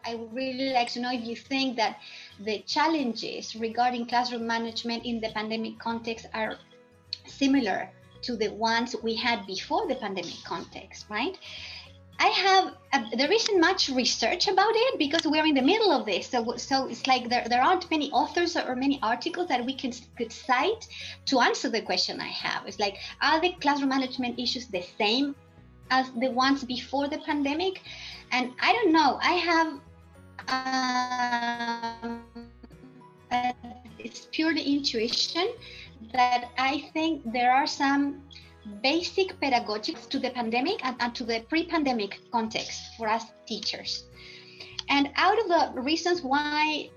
I would really like to know if you think that the challenges regarding classroom management in the pandemic context are similar to the ones we had before the pandemic context, right? I have, there isn't much research about it because we're in the middle of this. So it's like there aren't many authors or many articles that we could cite to answer the question I have. It's like, are the classroom management issues the same as the ones before the pandemic? And I don't know. I have, it's purely intuition that I think there are some basic pedagogics to the pandemic and to the pre-pandemic context for us teachers. And out of the reasons why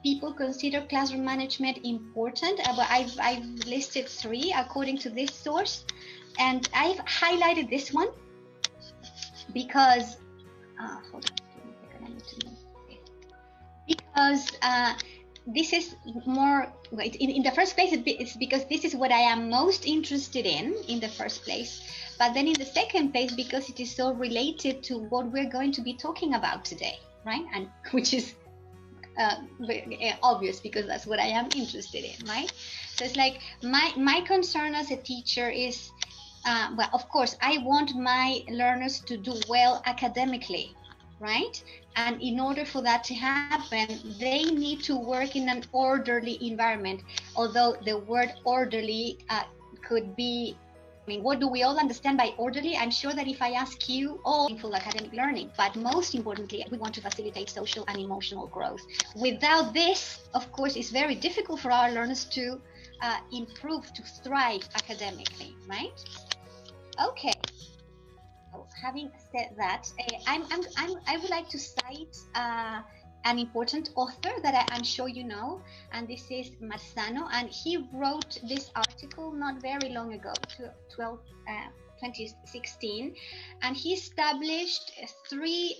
people consider classroom management important, I've listed 3 according to this source, and I've highlighted this one because hold on, give me a second, I need to move this. Because this is more, in the first place, it's because this is what I am most interested in the first place. But then in the second place, because it is so related to what we're going to be talking about today, right? And which is obvious because that's what I am interested in, right? So it's like my concern as a teacher is, well, of course, I want my learners to do well academically, right? And in order for that to happen, they need to work in an orderly environment. Although the word orderly could be, I mean, what do we all understand by orderly? I'm sure that if I ask you, all meaningful academic learning, but most importantly, we want to facilitate social and emotional growth. Without this, of course, it's very difficult for our learners to improve, to thrive academically, right? Okay. Having said that, I would like to cite an important author that I'm sure you know, and this is Marzano, and he wrote this article not very long ago, 2016, and he established 3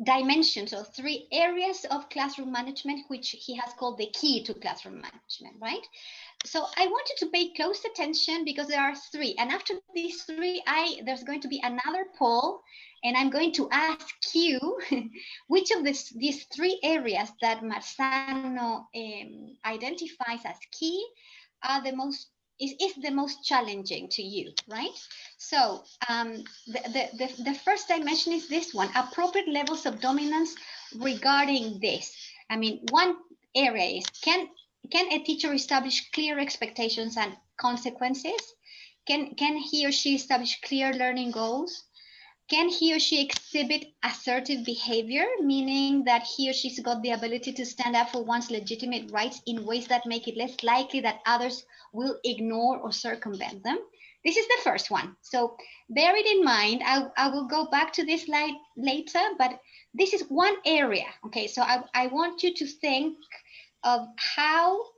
dimensions or 3 areas of classroom management, which he has called the key to classroom management, right? So I wanted to pay close attention because there are 3, and after these 3, there's going to be another poll, and I'm going to ask you which of these 3 areas that Marzano identifies as key are the most is the most challenging to you, right? So the first dimension is this one: appropriate levels of dominance regarding this. I mean, one area is can a teacher establish clear expectations and consequences? Can he or she establish clear learning goals? Can he or she exhibit assertive behavior, meaning that he or she's got the ability to stand up for one's legitimate rights in ways that make it less likely that others will ignore or circumvent them? This is the first one. So bear it in mind. I will go back to this slide later, but this is one area. Okay, so I want you to think of how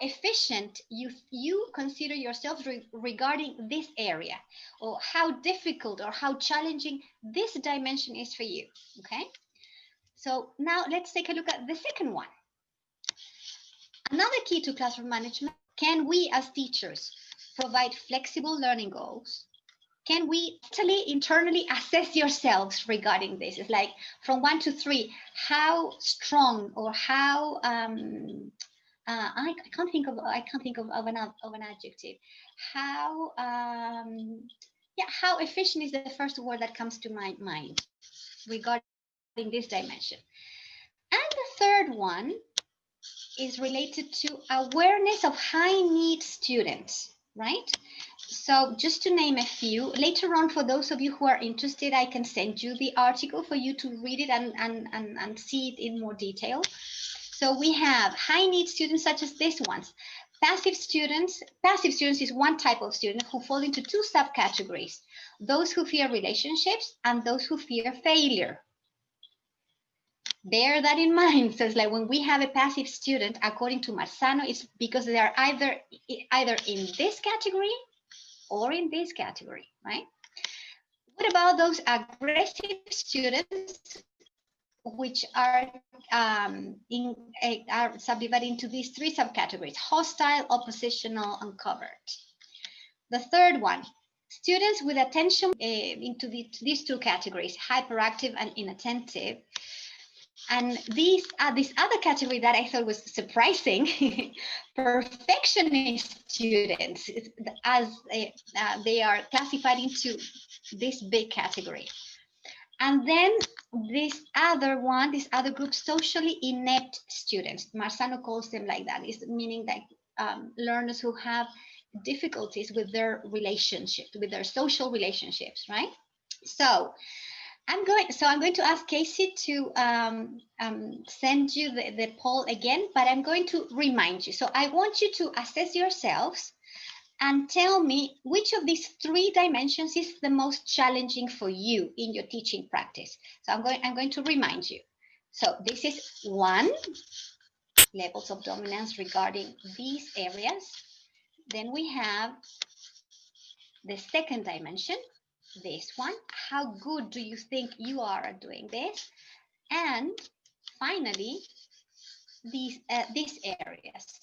efficient you consider yourself regarding this area, or how difficult or how challenging this dimension is for you. Okay, so now let's take a look at the second one. Another key to classroom management: can we as teachers provide flexible learning goals? Can we internally assess yourselves regarding this? It's like from 1 to 3, how strong or how I can't think of an adjective. How how efficient is the first word that comes to my mind regarding this dimension. And the third one is related to awareness of high need students, right? So just to name a few, later on, for those of you who are interested, I can send you the article for you to read it and see it in more detail. So we have high need students such as these ones. Passive students is one type of student who fall into 2 subcategories: those who fear relationships and those who fear failure. Bear that in mind. So it's like when we have a passive student, according to Marzano, it's because they are either in this category or in this category, right? What about those aggressive students, which are subdivided into these 3 subcategories: hostile, oppositional, and covert? The third one, Students with attention into these two categories, hyperactive and inattentive. And this other category that I thought was surprising, perfectionist students, as they are classified into this big category. And then this other group, socially inept students. Marzano calls them like that, is meaning that learners who have difficulties with their relationships, with their social relationships, right? So I'm going to ask Casey to send you the poll again, but I'm going to remind you. So I want you to assess yourselves and tell me which of these three dimensions is the most challenging for you in your teaching practice. So I'm going to remind you. So this is 1, levels of dominance regarding these areas. Then we have the second dimension, this one. How good do you think you are at doing this? And finally, these areas.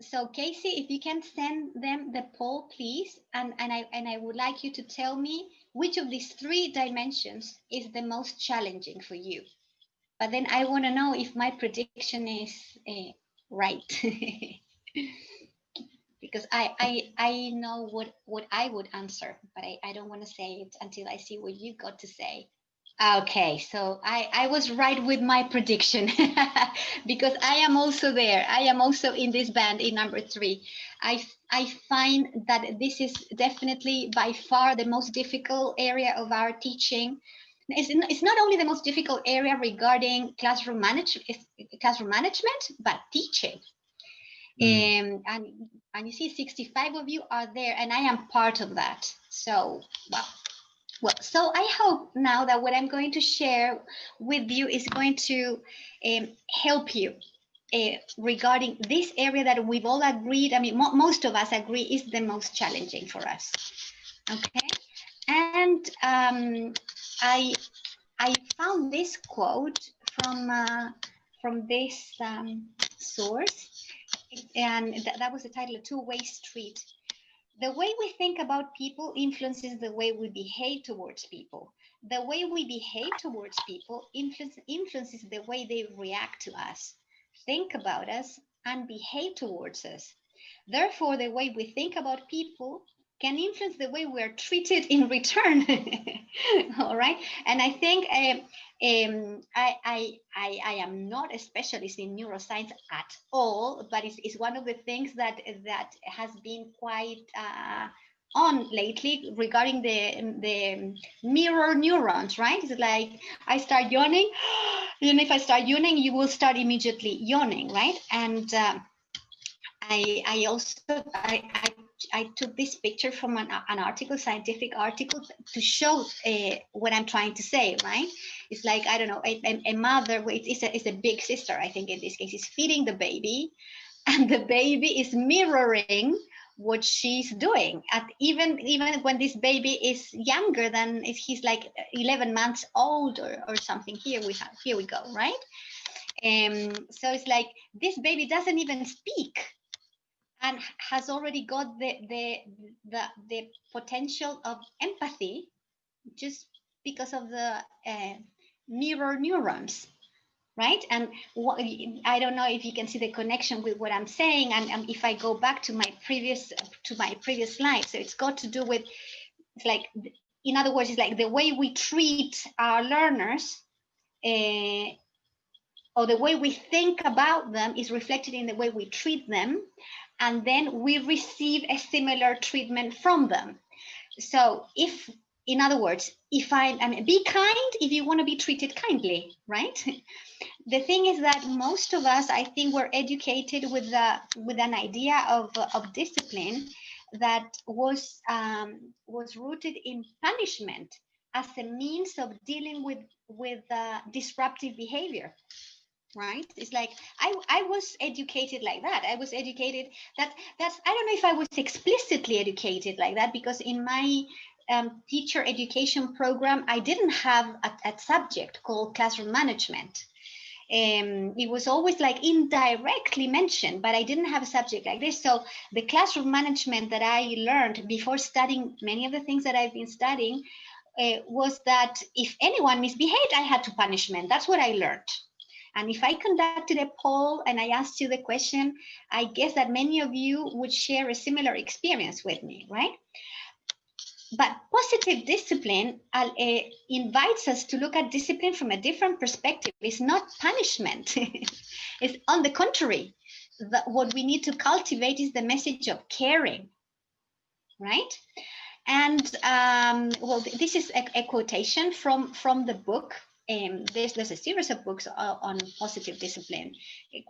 So Casey, if you can send them the poll, please, and I would like you to tell me which of these three dimensions is the most challenging for you. But then I want to know if my prediction is right, because I know what I would answer, but I don't want to say it until I see what you got to say. Okay, so I was right with my prediction because I am also there. I am also in this band in number 3. I find that this is definitely by far the most difficult area of our teaching. It's not only the most difficult area regarding classroom management, but teaching. And you see 65 of you are there, and I am part of that. So, wow. Well, so I hope now that what I'm going to share with you is going to help you regarding this area that we've all agreed, I mean, most of us agree is the most challenging for us. Okay. And I found this quote from this source, and that was the title, A Two-Way Street. The way we think about people influences the way we behave towards people. The way we behave towards people influences the way they react to us, think about us, and behave towards us. Therefore, the way we think about people can influence the way we're treated in return. All right. And I think I am not a specialist in neuroscience at all, but it's one of the things that has been quite on lately regarding the mirror neurons, right? It's like I start yawning, and if I start yawning, you will start immediately yawning, right? And I took this picture from an article, scientific article, to show what I'm trying to say, right? It's like, I don't know, a mother, it's a big sister, I think in this case, is feeding the baby, and the baby is mirroring what she's doing. Even when this baby is younger than, he's like 11 months old or something. Here we go, right? So it's like this baby doesn't even speak, and has already got the potential of empathy just because of the mirror neurons, right? And I don't know if you can see the connection with what I'm saying. And if I go back to my previous slide, so it's got to do with, it's like, in other words, it's like the way we treat our learners, or the way we think about them is reflected in the way we treat them, and then we receive a similar treatment from them. So if, in other words, if I mean, be kind if you want to be treated kindly, right? The thing is that most of us, I think, were educated with an idea of discipline that was rooted in punishment as a means of dealing with disruptive behavior. Right? It's like I was educated like that. I was educated that's I don't know if I was explicitly educated like that, because in my teacher education program, I didn't have a subject called classroom management. It was always like indirectly mentioned, but I didn't have a subject like this. So the classroom management that I learned before studying many of the things that I've been studying was that if anyone misbehaved, I had to punishment. That's what I learned. And if I conducted a poll and I asked you the question, I guess that many of you would share a similar experience with me, right? But positive discipline invites us to look at discipline from a different perspective. It's not punishment. It's on the contrary. What we need to cultivate is the message of caring, right? And well, this is a quotation from the book. There's a series of books on positive discipline,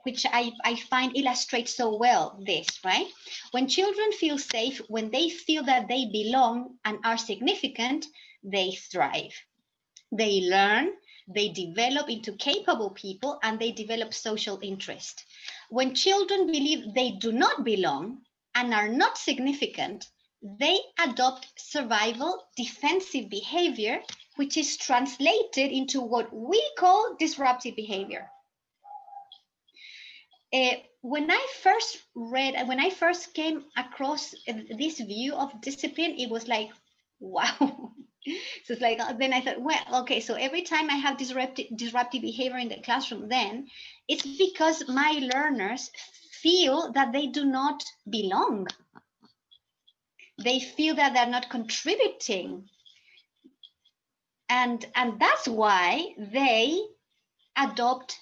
which I find illustrates so well this, right? When children feel safe, when they feel that they belong and are significant, they thrive. They learn, they develop into capable people, and they develop social interest. When children believe they do not belong and are not significant, they adopt survival defensive behavior, which is translated into what we call disruptive behavior. When I first came across this view of discipline, it was like, wow. So it's like, then I thought, well, okay, so every time I have disruptive behavior in the classroom, then it's because my learners feel that they do not belong. They feel that they're not contributing. And that's why they adopt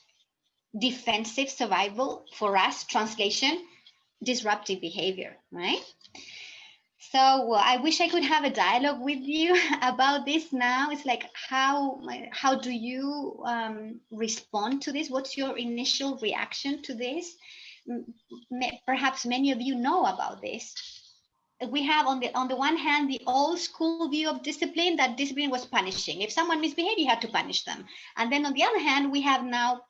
defensive survival, for us, translation, disruptive behavior, right? So I wish I could have a dialogue with you about this now. It's like, how do you respond to this? What's your initial reaction to this? Perhaps many of you know about this. We have on the one hand the old school view of discipline, that discipline was punishing. If someone misbehaved, you had to punish them. And then on the other hand, we have now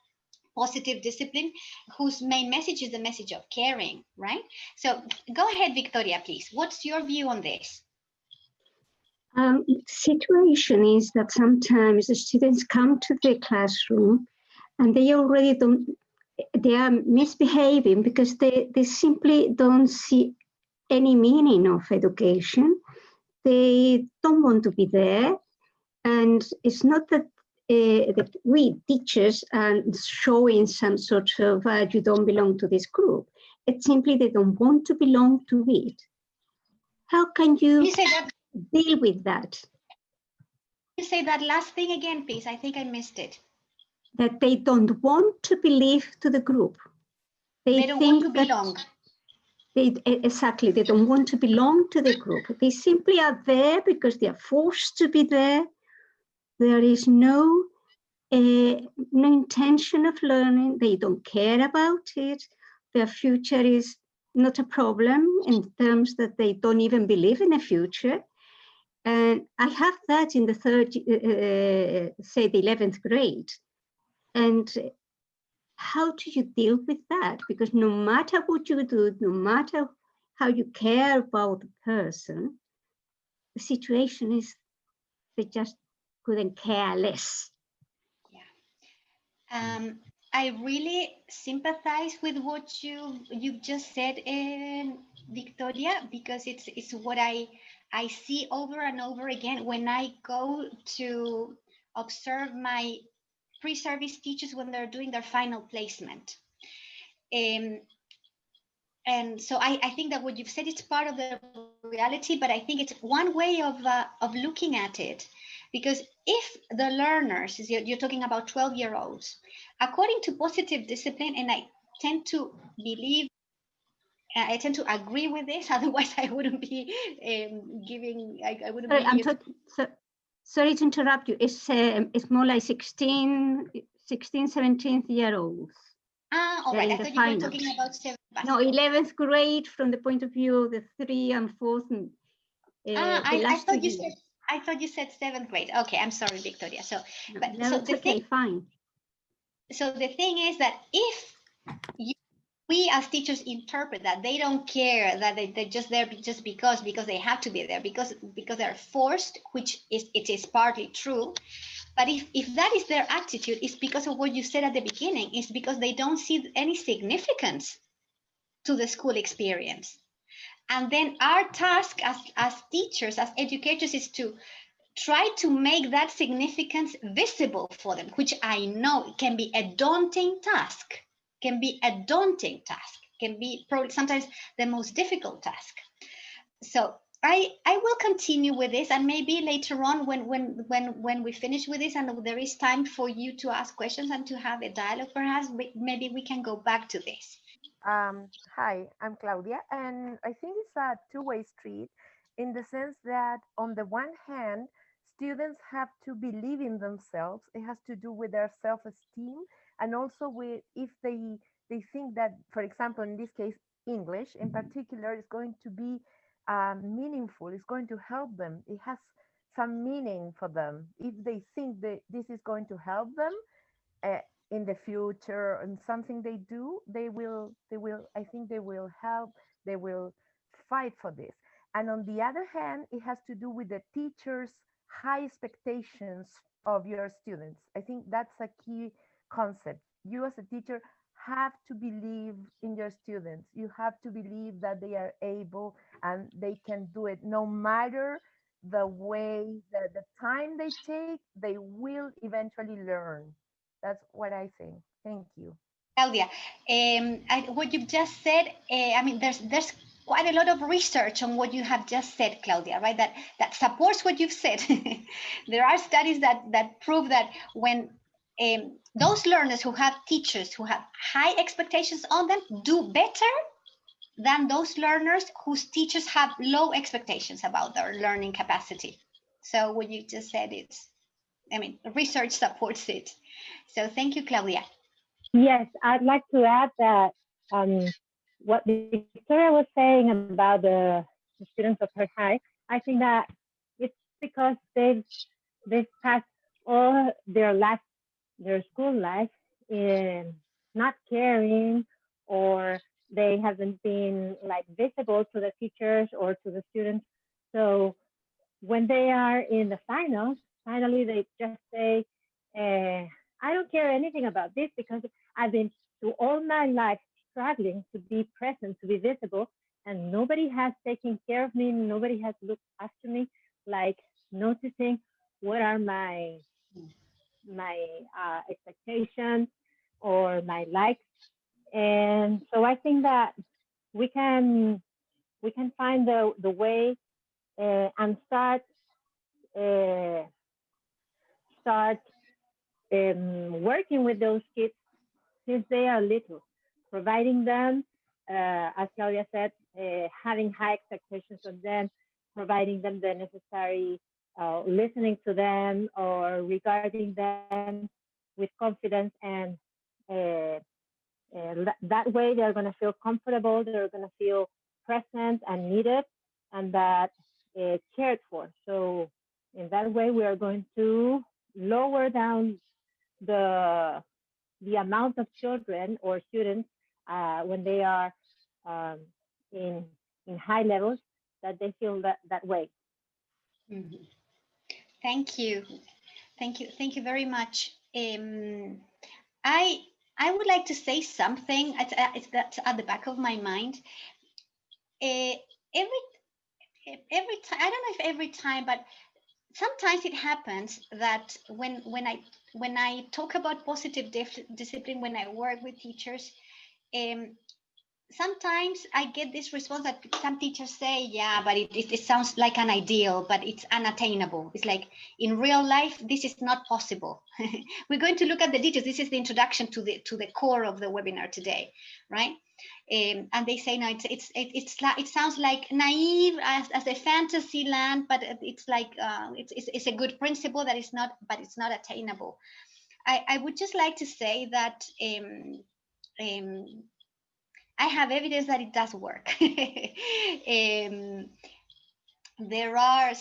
positive discipline, whose main message is the message of caring, right? So go ahead, Victoria, please. What's your view on this? Situation is that sometimes the students come to the classroom and they already they are misbehaving because they simply don't see any meaning of education. They don't want to be there. And it's not that that we teachers are showing some sort of you don't belong to this group. It's simply they don't want to belong to it. How can you say that, deal with that? You say that last thing again, please. I think I missed it. That they don't want to belong to the group. They don't want to belong. Exactly, they don't want to belong to the group. They simply are there because they are forced to be there. There is no intention of learning. They don't care about it. Their future is not a problem in terms that they don't even believe in a future. And I have that in the say the 11th grade. And how do you deal with that? Because no matter what you do, no matter how you care about the person, the situation is they just couldn't care less. Yeah. I really sympathize with what you've just said, Victoria, because it's what I see over and over again when I go to observe my pre-service teachers when they're doing their final placement. And so I think that what you've said is part of the reality, but I think it's one way of looking at it. Because if the learners, you're talking about 12-year-olds, according to positive discipline, and I tend to agree with this, otherwise I wouldn't be I wouldn't be. Sorry to interrupt you. It's more like 16, 17-year-olds. All right. I thought you were talking about 7th. No, 11th grade from the point of view of the 3 and 4th. I thought you said 7th grade. Okay, I'm sorry, Victoria. So, fine. So the thing is that if we as teachers interpret that they don't care, that they're just there just because they have to be there, because they're forced, which is, it is partly true. But if that is their attitude, it's because of what you said at the beginning. It's because they don't see any significance to the school experience. And then our task as teachers, as educators, is to try to make that significance visible for them, which I know can be a daunting task, can be probably sometimes the most difficult task. So I will continue with this, and maybe later on when we finish with this and there is time for you to ask questions and to have a dialogue, perhaps maybe we can go back to this. Hi, I'm Claudia, and I think it's a two-way street in the sense that, on the one hand, students have to believe in themselves. It has to do with their self-esteem, and also with if they think that, for example, in this case, English in particular is going to be meaningful. It's going to help them. It has some meaning for them. If they think that this is going to help them, uh, in the future and something they do, they will I think they will help, they will fight for this. And on the other hand, it has to do with the teachers high expectations of your students. I think that's a key concept. You as a teacher have to believe in your students. You have to believe that they are able and they can do it, no matter the way, the time they take, they will eventually learn. That's what I think. Thank you. Claudia, what you've just said, I mean, there's quite a lot of research on what you have just said, Claudia, right? That supports what you've said. There are studies that prove that when those learners who have teachers who have high expectations on them do better than those learners whose teachers have low expectations about their learning capacity. So what you just said is, I mean, research supports it. So thank you, Claudia. Yes, I'd like to add that what Victoria was saying about the students of her high, I think that it's because they've passed all their life, their school life, in not caring, or they haven't been like visible to the teachers or to the students. So when they are in the finals, finally they just say, I don't care anything about this because I've been through all my life struggling to be present, to be visible, and nobody has taken care of me, nobody has looked after me, like noticing what are my expectations or my likes. And so I think that we can find the way and uh, start working with those kids since they are little, providing them, as Claudia said, having high expectations of them, providing them the necessary listening to them or regarding them with confidence, and uh, that way they're going to feel comfortable, they're going to feel present and needed, and that cared for. So in that way, we are going to lower down the amount of children or students when they are um, in high levels, that they feel that way. Mm-hmm. Thank you. Thank you very much. I would like to say something. It's that's at the back of my mind. Uh, every every time, I don't know if every time, but sometimes it happens that when I talk about positive discipline, when I work with teachers, um, sometimes I get this response that some teachers say, yeah, but it sounds like an ideal, but it's unattainable. It's like, in real life, this is not possible. We're going to look at the details. This is the introduction to the core of the webinar today, right? And they say, no, it sounds like naive as a fantasy land, but it's like it's a good principle that is not, but it's not attainable. I would just like to say that I have evidence that it does work. There are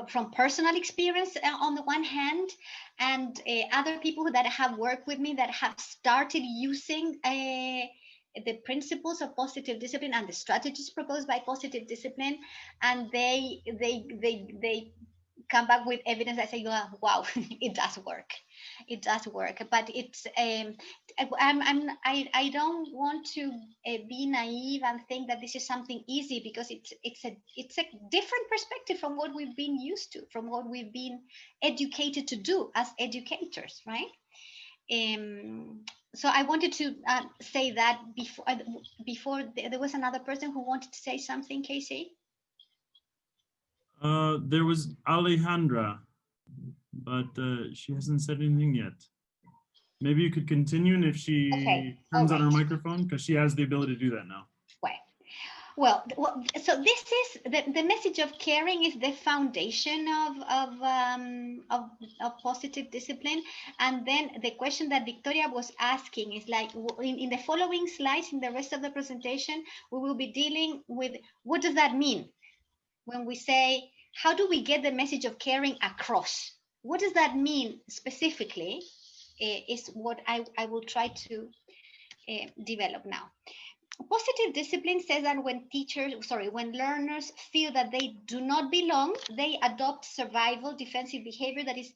from personal experience on the one hand, and other people that have worked with me that have started using the principles of positive discipline and the strategies proposed by positive discipline, and they come back with evidence that say, oh, wow, it does work. It does work. But it's I don't want to be naive and think that this is something easy, because it's a different perspective from what we've been used to, from what we've been educated to do as educators, right? So I wanted to say that before there was another person who wanted to say something, Casey. There was Alejandra, but she hasn't said anything yet. Maybe you could continue, and if she turns on her microphone, because she has the ability to do that now. Well, so this is the message of caring is the foundation of positive discipline. And then the question that Victoria was asking is like, in the following slides, in the rest of the presentation, we will be dealing with what does that mean when we say, how do we get the message of caring across? What does that mean specifically is what I will try to develop now. Positive discipline says that when learners feel that they do not belong, they adopt survival defensive behavior that is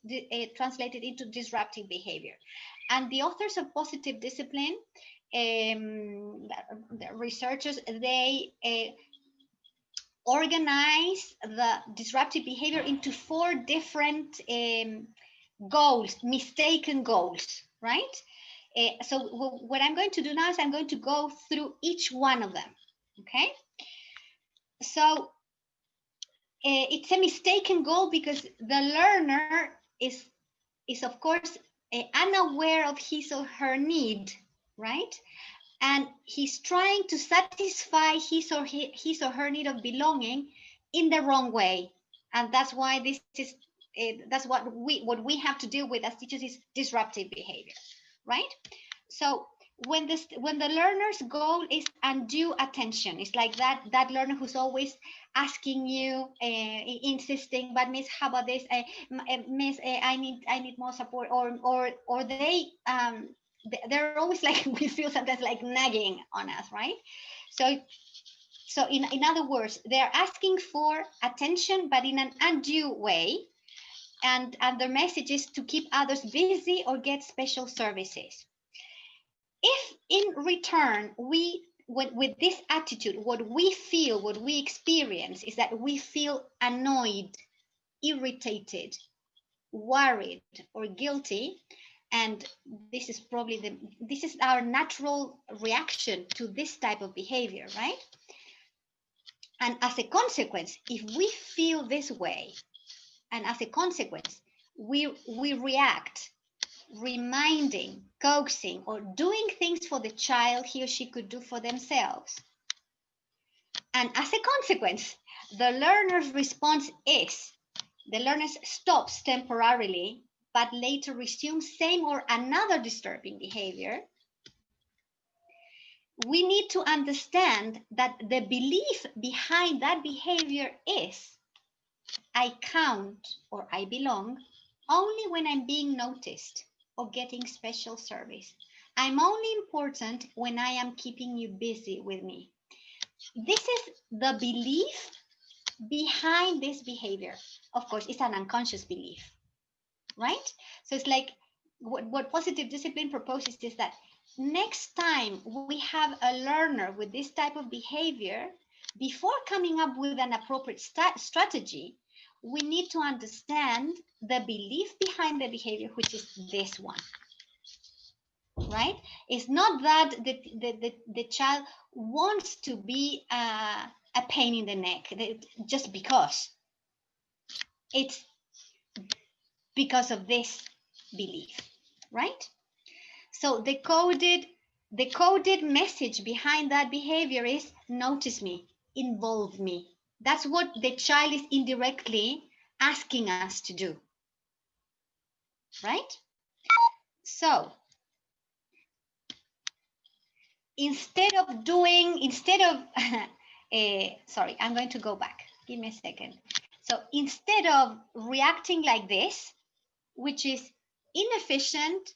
translated into disruptive behavior. And the authors of positive discipline, the researchers, they organize the disruptive behavior into 4 different goals, mistaken goals, right? So what I'm going to do now is I'm going to go through each one of them, okay? So it's a mistaken goal because the learner is of course unaware of his or her need, right? And he's trying to satisfy his or her need of belonging in the wrong way. And that's why this is that's what we have to deal with as teachers is disruptive behavior, right? So when the learner's goal is undue attention, it's like that learner who's always asking you, insisting, but Miss, how about this? Miss, I need more support, or they're always like, we feel sometimes like nagging on us, right? So in other words, they're asking for attention, but in an undue way. And the message is to keep others busy or get special services. If in return, with this attitude, what we feel, what we experience is that we feel annoyed, irritated, worried, or guilty, and this is probably this is our natural reaction to this type of behavior, right? And as a consequence, if we feel this way, and as a consequence, we react, reminding, coaxing, or doing things for the child he or she could do for themselves. And as a consequence, the learner's response is, the learner stops temporarily, but later resumes same or another disturbing behavior. We need to understand that the belief behind that behavior is, I count or I belong only when I'm being noticed or getting special service. I'm only important when I am keeping you busy with me. This is the belief behind this behavior. Of course, it's an unconscious belief, right? So it's like what positive discipline proposes is that next time we have a learner with this type of behavior, before coming up with an appropriate strategy, we need to understand the belief behind the behavior, which is this one, right? It's not that the child wants to be a pain in the neck just because. It's because of this belief, right? So the coded message behind that behavior is notice me, involve me. That's what the child is indirectly asking us to do, right? So sorry, I'm going to go back. Give me a second. So instead of reacting like this, which is inefficient,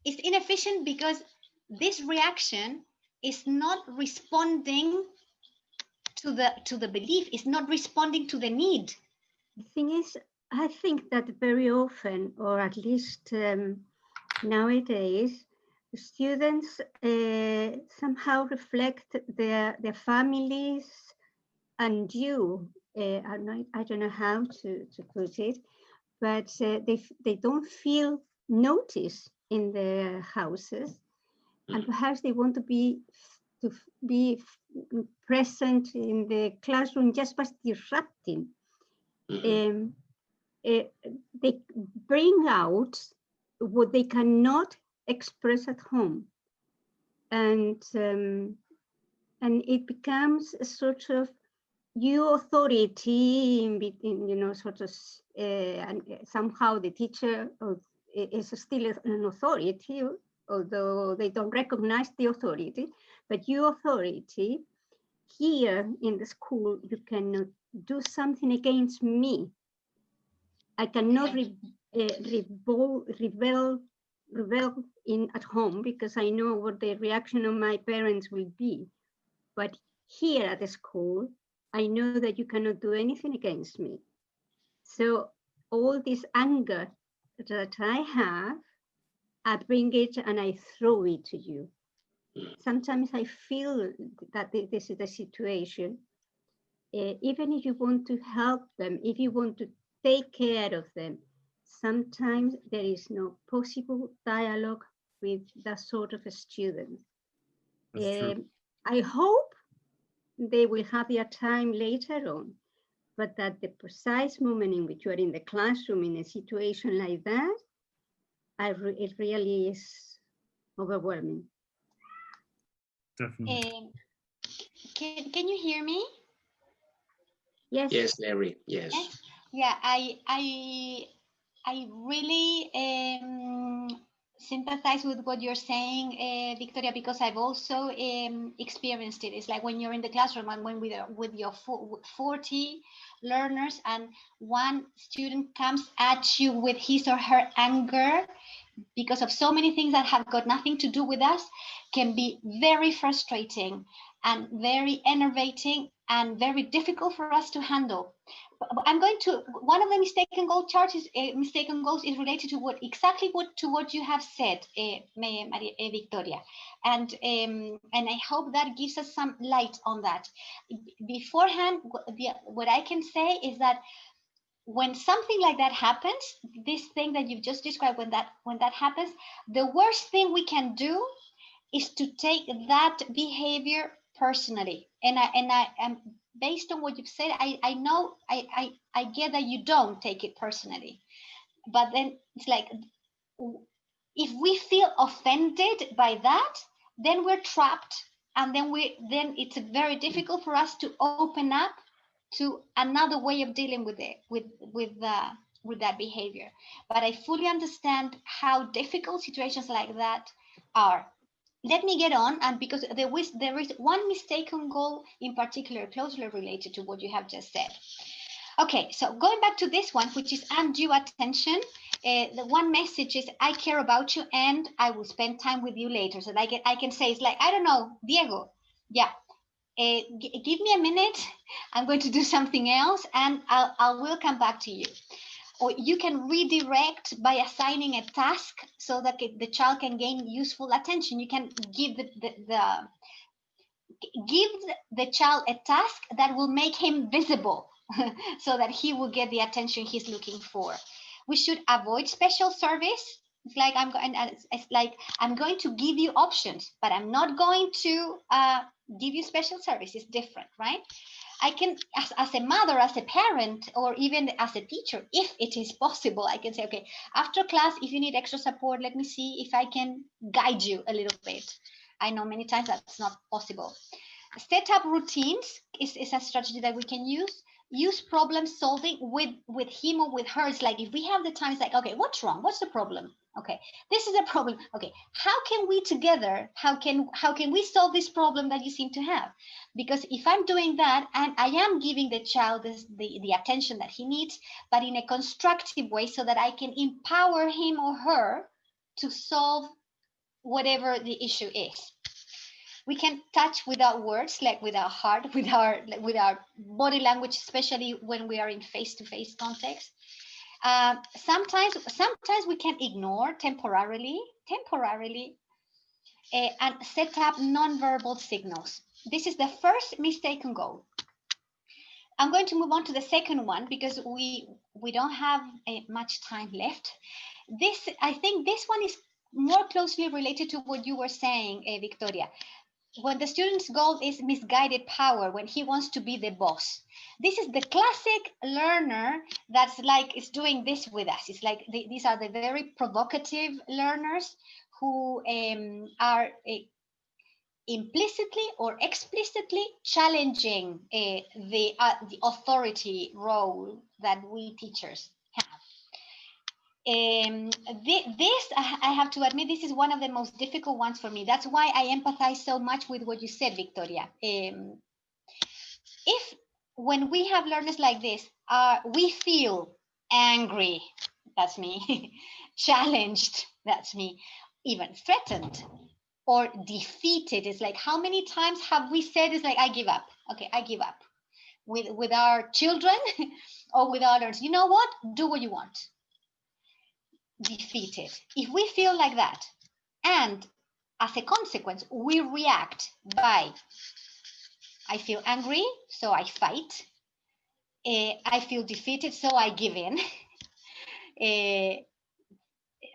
it's inefficient because this reaction is not responding to the belief, is not responding to the need. The thing is, I think that very often, or at least nowadays, students somehow reflect their families and you. I don't know how to put it, but they don't feel noticed in their houses, and perhaps they want to be present in the classroom just by disrupting. They bring out what they cannot express at home, and it becomes a sort of your authority in sort of and somehow the teacher is still an authority, although they don't recognize the authority, but your authority here in the school, you cannot do something against me. I cannot rebel in at home because I know what the reaction of my parents will be. But here at the school, I know that you cannot do anything against me. So all this anger that I have, I bring it and I throw it to you. Sometimes I feel that this is the situation. Even if you want to help them, if you want to take care of them, sometimes there is no possible dialogue with that sort of a student. I hope they will have their time later on, but at the precise moment in which you are in the classroom in a situation like that, it really is overwhelming. Definitely. Can you hear me? Yes. Yes, Lery. Yes. Yeah, I really sympathize with what you're saying, Victoria, because I've also experienced it. It's like when you're in the classroom and when with your 40 learners and one student comes at you with his or her anger because of so many things that have got nothing to do with us, can be very frustrating and very enervating and very difficult for us to handle. I'm going to, one of the mistaken goal charts is mistaken goals is related to what you have said, Victoria, and I hope that gives us some light on that. Beforehand, what I can say is that when something like that happens, this thing that you've just described, when that happens, the worst thing we can do is to take that behavior personally. And I am, based on what you've said, I know I get that you don't take it personally, but then it's like, if we feel offended by that, then we're trapped, and then it's very difficult for us to open up to another way of dealing with it, with that behavior. But I fully understand how difficult situations like that are. Let me get on, and because there is one mistaken goal in particular closely related to what you have just said. Okay, so going back to this one, which is undue attention, the one message is, I care about you and I will spend time with you later. So I can say, it's like, I don't know, Diego, yeah, give me a minute, I'm going to do something else and I will come back to you. Or you can redirect by assigning a task so that the child can gain useful attention. You can give the child a task that will make him visible so that he will get the attention he's looking for. We should avoid special service. It's like I'm going to give you options, but I'm not going to give you special service. It's different, right? I can, as a mother, as a parent, or even as a teacher, if it is possible, I can say, okay, after class, if you need extra support, let me see if I can guide you a little bit. I know many times that's not possible. Set up routines is a strategy that we can use. use problem solving with him or with her. It's like, if we have the time, it's like, okay, what's wrong? What's the problem? Okay, this is a problem. Okay, how can we together, how can we solve this problem that you seem to have? Because if I'm doing that, and I am giving the child the attention that he needs, but in a constructive way, so that I can empower him or her to solve whatever the issue is. We can touch without words, like with our heart, with our body language, especially when we are in face-to-face context. Sometimes we can ignore temporarily, and set up non-verbal signals. This is the first mistaken goal. I'm going to move on to the second one because we don't have much time left. I think this one is more closely related to what you were saying, Victoria. When the student's goal is misguided power, when he wants to be the boss. This is the classic learner that's like, is doing this with us. It's like these are the very provocative learners who are implicitly or explicitly challenging the authority role that we teachers have. This, I have to admit, this is one of the most difficult ones for me. That's why I empathize so much with what you said, Victoria. If when we have learners like this, we feel angry, that's me, challenged, that's me, even threatened or defeated. It's like, how many times have we said, it's like, I give up. Okay, I give up. With our children or with our learners, you know what? Do what you want. Defeated. If we feel like that, and as a consequence, we react by, I feel angry, so I fight. I feel defeated, so I give in.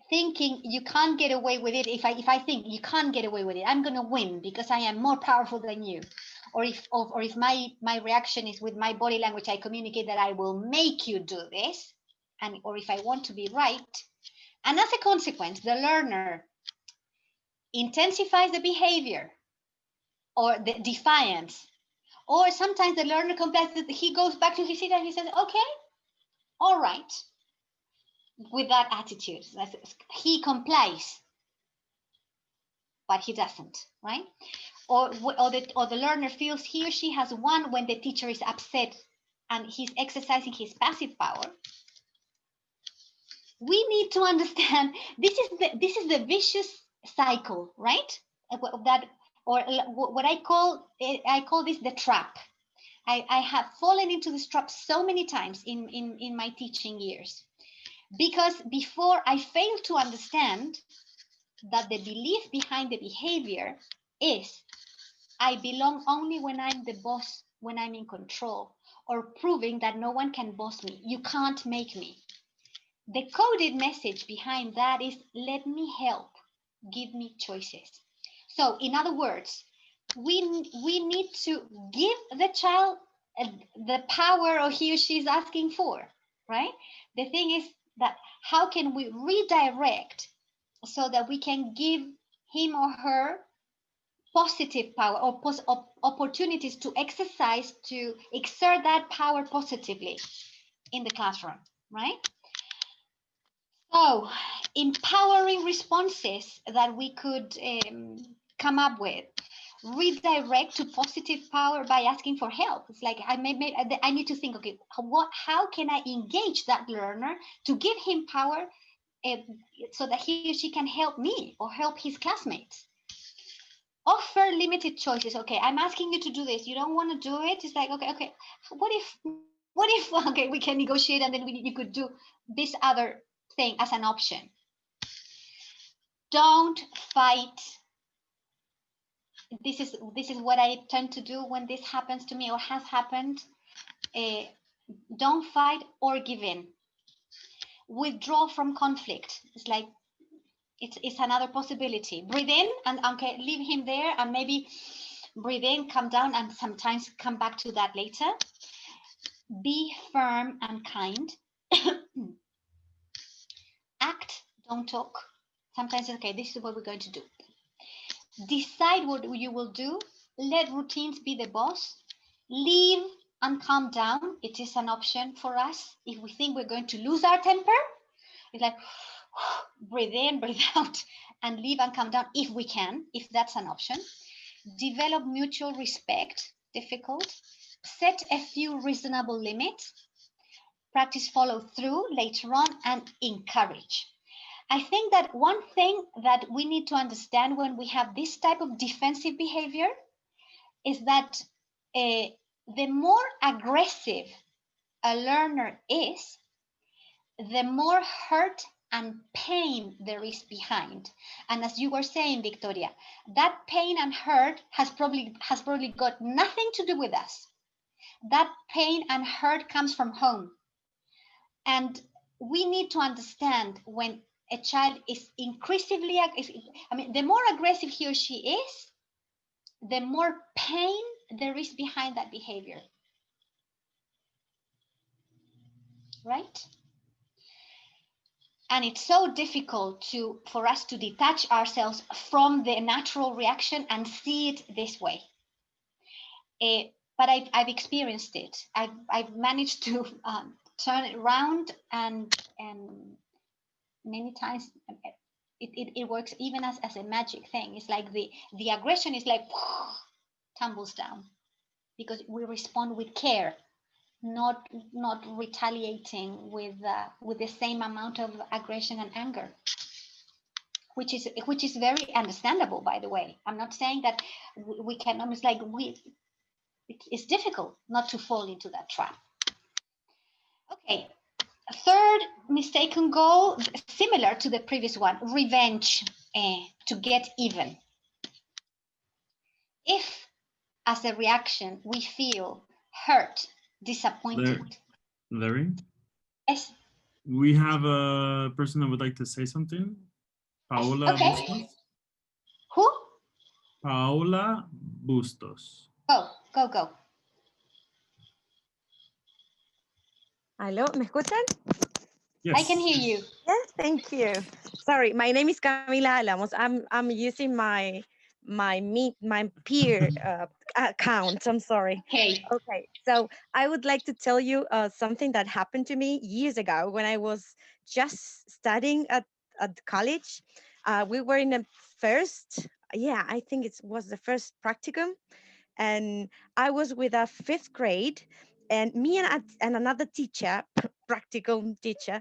Thinking you can't get away with it. If I think you can't get away with it, I'm gonna win because I am more powerful than you. Or if my reaction is with my body language, I communicate that I will make you do this, or if I want to be right. And as a consequence, the learner intensifies the behavior or the defiance. Or sometimes the learner complies, he goes back to his seat and he says, okay, all right, with that attitude. He complies, but he doesn't, right? Or the learner feels he or she has won when the teacher is upset and he's exercising his passive power. We need to understand this is the vicious cycle, right? That, or what I call this the trap. I have fallen into this trap so many times in my teaching years, because before I failed to understand that the belief behind the behavior is I belong only when I'm the boss, when I'm in control, or proving that no one can boss me. You can't make me. The coded message behind that is, let me help, give me choices. So in other words, we need to give the child the power or he or she is asking for, right? The thing is that how can we redirect so that we can give him or her positive power or opportunities to exercise, to exert that power positively in the classroom, right? So, empowering responses that we could come up with. Redirect to positive power by asking for help. It's like I need to think, okay, how can I engage that learner to give him power so that he or she can help me or help his classmates? Offer limited choices. Okay, I'm asking you to do this. You don't want to do it. It's like, okay. What if okay, we can negotiate and then you could do this other thing as an option. Don't fight. This is what I tend to do when this happens to me or has happened. Don't fight or give in. Withdraw from conflict. It's like it's another possibility. Breathe in and okay, leave him there and maybe breathe in, come down, and sometimes come back to that later. Be firm and kind. Act, don't talk. Sometimes, okay, this is what we're going to do. Decide what you will do. Let routines be the boss. Leave and calm down. It is an option for us. If we think we're going to lose our temper, it's like breathe in, breathe out, and leave and calm down if we can, if that's an option. Develop mutual respect, difficult. Set a few reasonable limits. Practice follow through later on, and encourage. I think that one thing that we need to understand when we have this type of defensive behavior is that the more aggressive a learner is, the more hurt and pain there is behind. And as you were saying, Victoria, that pain and hurt has probably got nothing to do with us. That pain and hurt comes from home. And we need to understand when a child is increasingly, I mean, the more aggressive he or she is, the more pain there is behind that behavior. Right? And it's so difficult for us to detach ourselves from the natural reaction and see it this way. But I've experienced it. I've managed to turn it around, and many times it works even as a magic thing. It's like the aggression is like tumbles down because we respond with care, not retaliating with the same amount of aggression and anger, which is very understandable, by the way. I'm not saying that we can. It's like it's difficult not to fall into that trap. Okay, third mistaken goal, similar to the previous one, revenge, to get even. If as a reaction we feel hurt, disappointed. Lery? Yes. We have a person that would like to say something. Paola Bustos. Who? Paola Bustos. Go. Aló, ¿me escuchan? Yes. I can hear you. Yes, thank you. Sorry, my name is Camila Alamos. I'm using my peer account. I'm sorry. Okay. So I would like to tell you something that happened to me years ago when I was just studying at college. We were in the first, I think it was the first practicum, and I was with a fifth grade, and me and another teacher, practical teacher,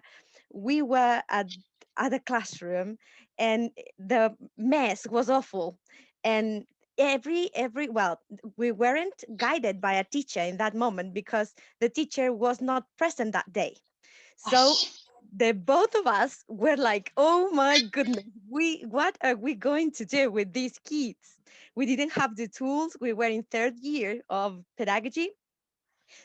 we were at the classroom, and the mess was awful. And well, we weren't guided by a teacher in that moment because the teacher was not present that day. So the both of us were like, oh my goodness, what are we going to do with these kids? We didn't have the tools. We were in third year of pedagogy.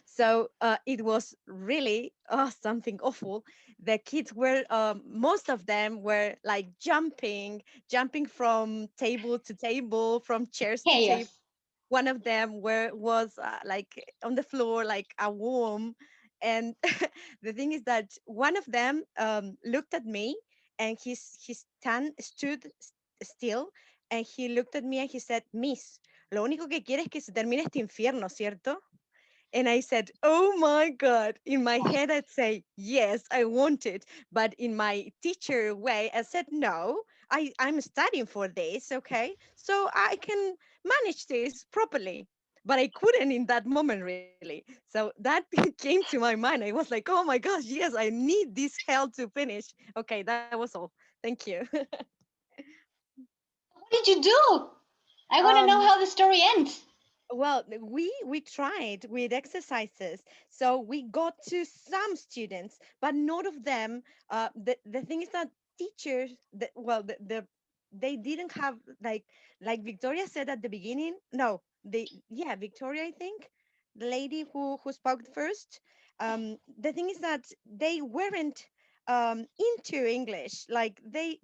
So it was really something awful. The kids were, most of them were like jumping from table to table, from chairs to table. One of them was like on the floor like a worm. And the thing is that one of them looked at me, and he stood still, and he looked at me and he said, Miss, lo único que quiere es que se termine este infierno, ¿cierto? And I said, oh my God. In my head, I'd say, yes, I want it. But in my teacher way, I said, no, I'm studying for this, okay? So I can manage this properly. But I couldn't in that moment, really. So that came to my mind. I was like, oh my gosh, yes, I need this help to finish. Okay, that was all. Thank you. What did you do? I want to know how the story ends. Well, we tried with exercises, so we got to some students, but not of them. The thing is that teachers, they didn't have like Victoria said at the beginning. No, Victoria, I think, the lady who spoke first. The thing is that they weren't into English. Like they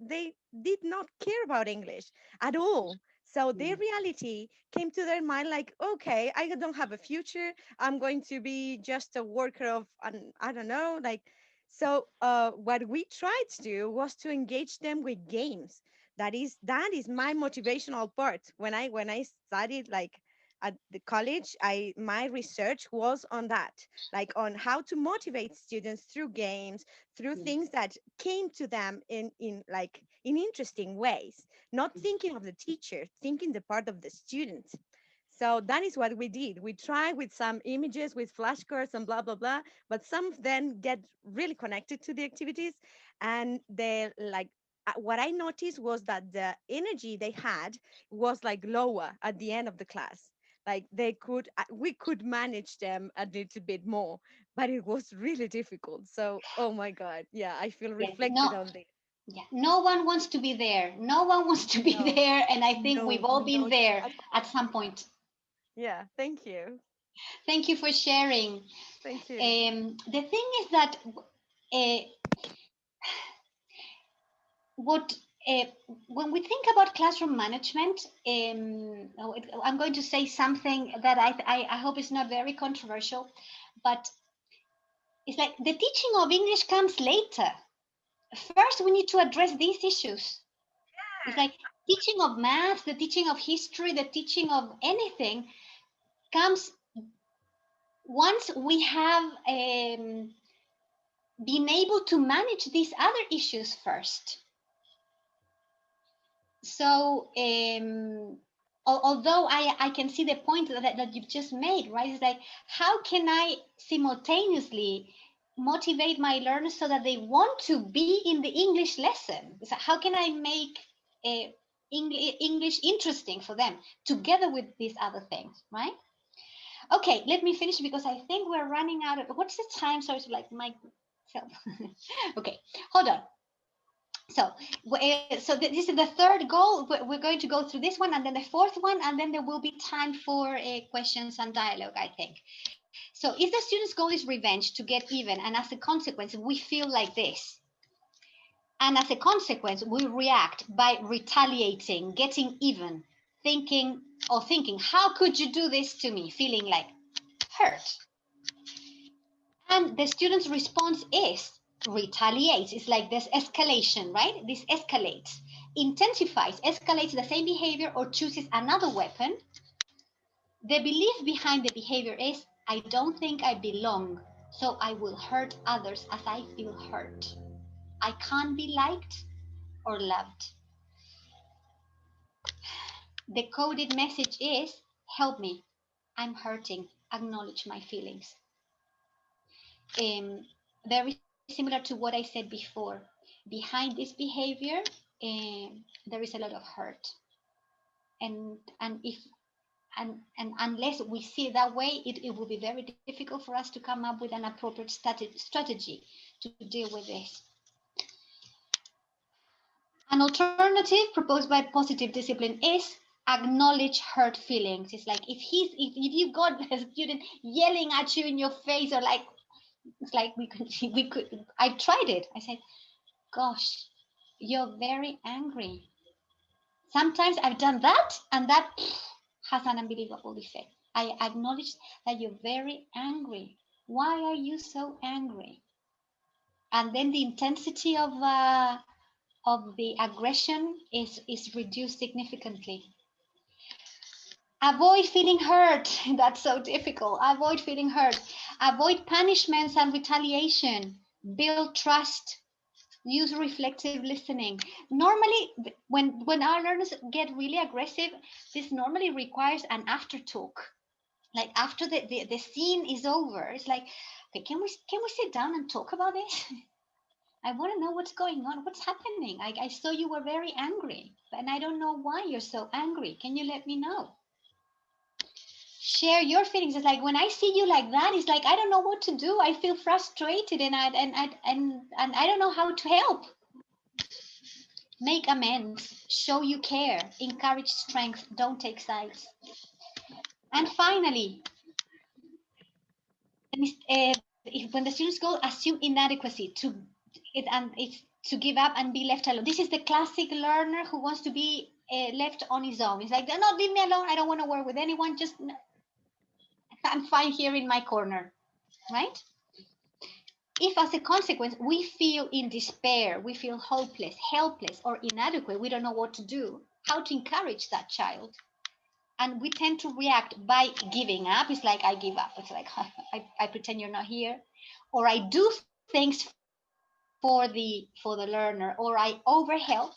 did not care about English at all. So their reality came to their mind like, okay, I don't have a future. I'm going to be just a worker of, I don't know, like, so what we tried to do was to engage them with games. That is my motivational part. When I studied like at the college, my research was on that, like on how to motivate students through games, through things that came to them in interesting ways, not thinking of the teacher, thinking the part of the student. So that is what we did. We tried with some images, with flashcards and blah, blah, blah, but some of them get really connected to the activities. And they like, what I noticed was that the energy they had was like lower at the end of the class. Like we could manage them a little bit more, but it was really difficult. So, oh my God, yeah, I feel Yes. reflected on this. Yeah, no one wants to be there. No one wants to be No, there. And I think we've all been no, there at some point. yeah, thank you. Thank you for sharing. Thank you. The thing is that what when we think about classroom management, I'm going to say something that I hope is not very controversial, but it's like the teaching of English comes later. First, we need to address these issues. It's like teaching of math, the teaching of history, the teaching of anything comes once we have been able to manage these other issues first. So although I can see the point that you've just made, right? It's like, how can I simultaneously motivate my learners so that they want to be in the English lesson? So how can I make English interesting for them together with these other things, right? Okay, let me finish because I think we're running out of, what's the time? So it's like myself. Okay, hold on. So, this is the third goal. We're going to go through this one and then the fourth one, and then there will be time for questions and dialogue, I think. So if the student's goal is revenge, to get even, and as a consequence, we feel like this. And as a consequence, we react by retaliating, getting even, thinking, how could you do this to me? Feeling like hurt. And the student's response is retaliates. It's like this escalation, right? This escalates, intensifies, escalates the same behavior, or chooses another weapon. The belief behind the behavior is, I don't think I belong, so I will hurt others as I feel hurt. I can't be liked or loved. The coded message is, help me, I'm hurting, acknowledge my feelings. Very similar to what I said before. Behind this behavior, there is a lot of hurt, and unless we see it that way, it will be very difficult for us to come up with an appropriate strategy to deal with this. An alternative proposed by positive discipline is acknowledge hurt feelings. It's like if you got a student yelling at you in your face, or like, it's like we could. I tried it. I said, gosh, you're very angry. Sometimes I've done that, and that has an unbelievable effect. I acknowledge that you're very angry. Why are you so angry? And then the intensity of the aggression is reduced significantly. Avoid feeling hurt. That's so difficult. Avoid feeling hurt. Avoid punishments and retaliation. Build trust. Use reflective listening. Normally, when our learners get really aggressive, this normally requires an after talk. Like after the scene is over, it's like, okay, can we sit down and talk about this? I want to know what's going on. What's happening? I saw you were very angry, and I don't know why you're so angry. Can you let me know? Share your feelings. It's like, when I see you like that, it's like, I don't know what to do. I feel frustrated, and I don't know how to help. Make amends. Show you care. Encourage strength. Don't take sides. And finally, when the students go, assume inadequacy to give up and be left alone. This is the classic learner who wants to be left on his own. It's like, no, leave me alone. I don't want to work with anyone. Just, I'm fine here in my corner, right? If as a consequence, we feel in despair, we feel hopeless, helpless, or inadequate, we don't know what to do, how to encourage that child. And we tend to react by giving up. It's like, I give up. It's like, I pretend you're not here. Or I do things for the learner, or I overhelp.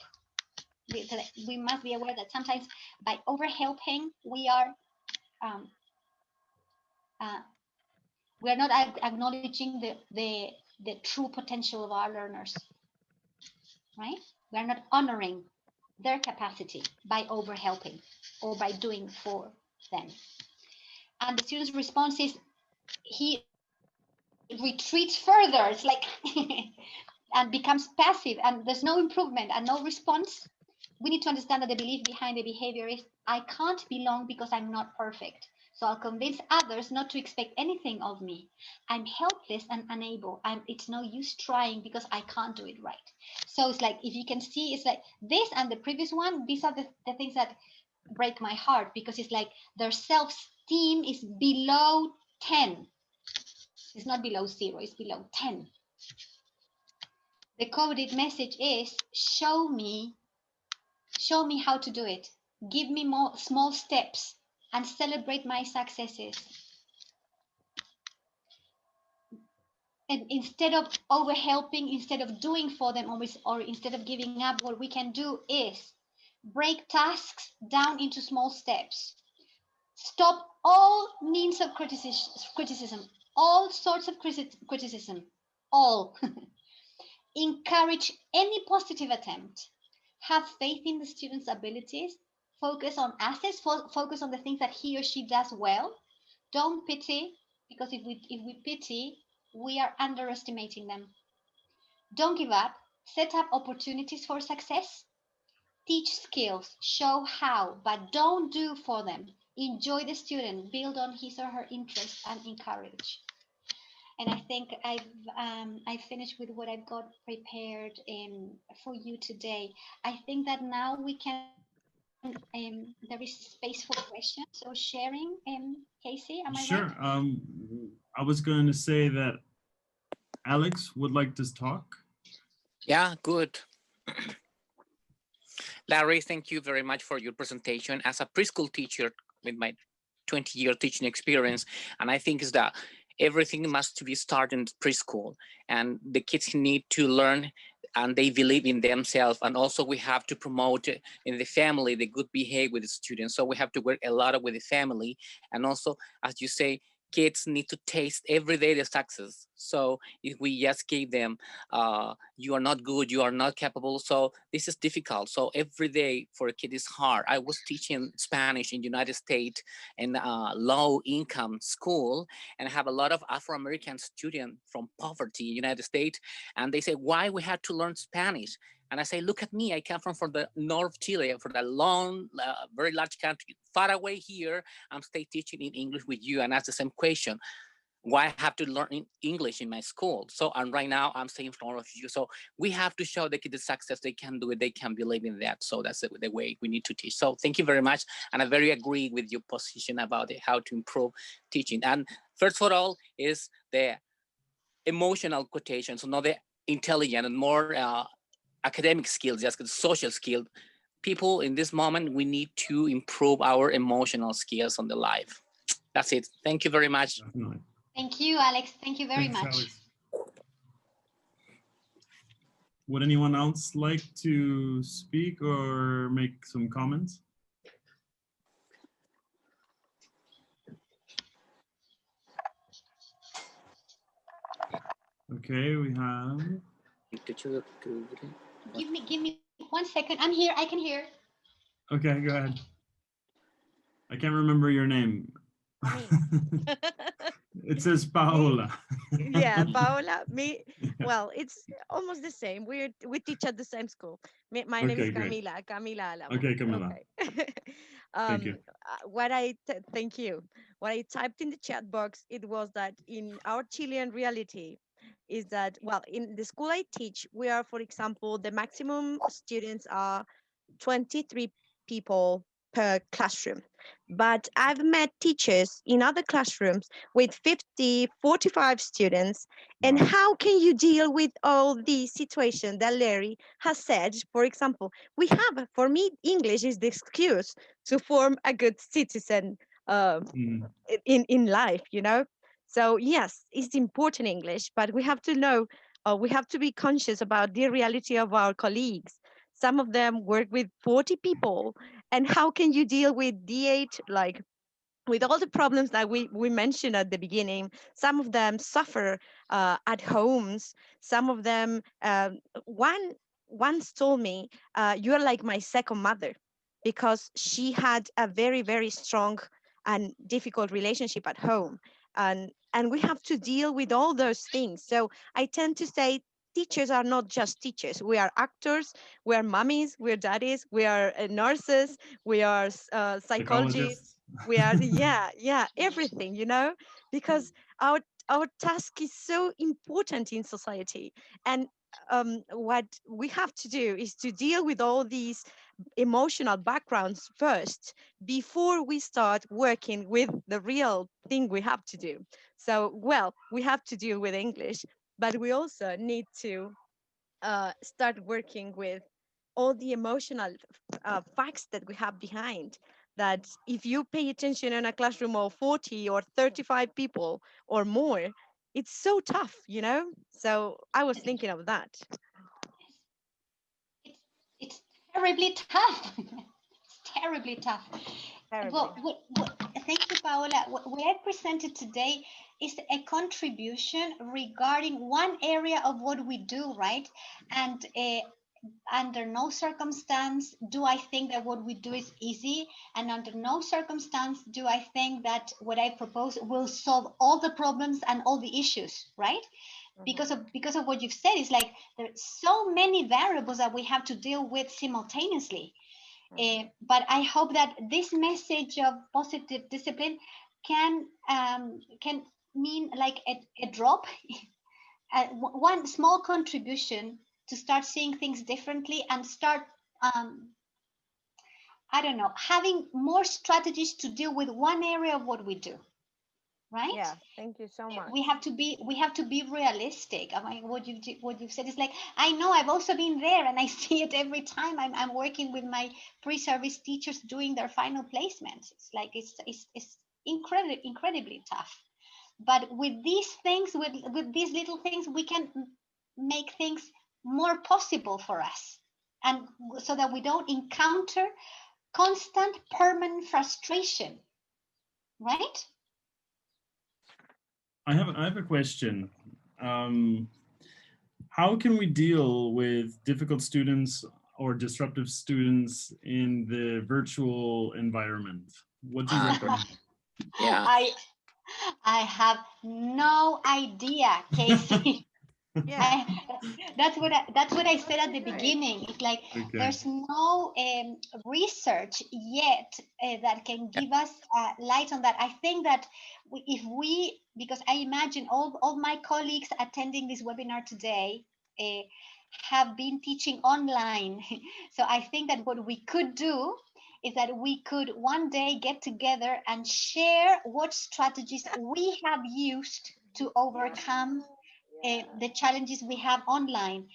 We must be aware that sometimes by overhelping, we are not acknowledging the true potential of our learners, right? We are not honoring their capacity by overhelping or by doing for them. And the student's response is, he retreats further. It's like and becomes passive, and there's no improvement and no response. We need to understand that the belief behind the behavior is, I can't belong because I'm not perfect. So I'll convince others not to expect anything of me. I'm helpless and unable. It's no use trying because I can't do it right. So it's like, if you can see, it's like this and the previous one, these are the things that break my heart, because it's like their self-esteem is below 10. It's not below 0, it's below 10. The coded message is, show me how to do it. Give me more small steps and celebrate my successes. And instead of overhelping, instead of doing for them, or instead of giving up, what we can do is break tasks down into small steps. Stop all means of criticism, all sorts of criticism, all. Encourage any positive attempt. Have faith in the student's abilities. Focus on assets. Focus on the things that he or she does well. Don't pity, because if we pity, we are underestimating them. Don't give up. Set up opportunities for success. Teach skills. Show how, but don't do for them. Enjoy the student. Build on his or her interest and encourage. And I think I've finished with what I've got prepared for you today. I think that now we can, there is space for questions or sharing. Casey, am I Sure. right? I was going to say that Alex would like to talk. Yeah, good. Larry, thank you very much for your presentation. As a preschool teacher with my 20-year teaching experience, and I think is that everything must be started in preschool, and the kids need to learn and they believe in themselves. And also we have to promote in the family the good behavior with the students. So we have to work a lot with the family. And also, as you say, kids need to taste every day the success. So if we just give them, you are not good, you are not capable, so this is difficult. So every day for a kid is hard. I was teaching Spanish in the United States in a low income school, and I have a lot of Afro-American students from poverty in the United States. And they say, why we had to learn Spanish? And I say, look at me, I come from the North Chile, for the long, very large country, far away here, I'm stay teaching in English with you, and ask the same question. Why I have to learn English in my school? So, and right now I'm saying in front of you. So we have to show the kids the success, they can do it, they can believe in that. So that's the way we need to teach. So thank you very much. And I very agree with your position about it, how to improve teaching. And first of all is the emotional quotation, so not the intelligent and more academic skills, just social skills. People in this moment, we need to improve our emotional skills on the life. That's it. Thank you very much. Definitely. Thank you, Alex. Thank you very Thanks, much. Alex. Would anyone else like to speak or make some comments? Okay, we have. Give me 1 second. I'm here. I can hear. Okay, go ahead. I can't remember your name. It says Paola. Yeah, Paola, me. Well, it's almost the same. We teach at the same school. My name is great. Camila Alamo. Okay, Camila. Okay. Thank you. Thank you. What I typed in the chat box, it was that in our Chilean reality, is that, well, in the school I teach, we are, for example, the maximum students are 23 people per classroom. but I've met teachers in other classrooms with 50, 45 students. And how can you deal with all these situations that Lery has said? For example, we have, for me, English is the excuse to form a good citizen in life, you know? So yes, it's important English, but we have to know, we have to be conscious about the reality of our colleagues. Some of them work with 40 people. And how can you deal with D8, like with all the problems that we mentioned at the beginning? Some of them suffer at homes. Some of them, one once told me, you're like my second mother, because she had a very, very strong and difficult relationship at home. And we have to deal with all those things. So I tend to say teachers are not just teachers. We are actors, we are mummies, we are daddies, we are nurses, we are psychologists, we are everything, you know, because our task is so important in society. And what we have to do is to deal with all these emotional backgrounds first before we start working with the real thing we have to do. So, well, we have to deal with English, but we also need to start working with all the emotional facts that we have behind. That if you pay attention in a classroom of 40 or 35 people or more, it's so tough, you know? So I was thinking of that. It's terribly tough. It's terribly tough. Terribly. Well, thank you, Paola. What I presented today is a contribution regarding one area of what we do, right? And under no circumstance do I think that what we do is easy, and under no circumstance do I think that what I propose will solve all the problems and all the issues, right? Because of what you've said, it's like there's so many variables that we have to deal with simultaneously. But I hope that this message of positive discipline can mean like a drop, one small contribution to start seeing things differently and start I don't know, having more strategies to deal with one area of what we do, right? Yeah, thank you so much. We have to be realistic. I mean, what you've said is like, I know, I've also been there, and I see it every time I'm working with my pre-service teachers doing their final placements. It's like it's incredibly tough. But with these things, with these little things, we can make things more possible for us, and so that we don't encounter constant permanent frustration, right? I have a question. How can we deal with difficult students or disruptive students in the virtual environment? What do you recommend? Yeah. I have no idea, Casey. Yeah. That's what I said at the beginning. It's like there's no research yet that can give us light on that. I think that because I imagine all my colleagues attending this webinar today have been teaching online. So I think that what we could do is that we could one day get together and share what strategies we have used to overcome the challenges we have online.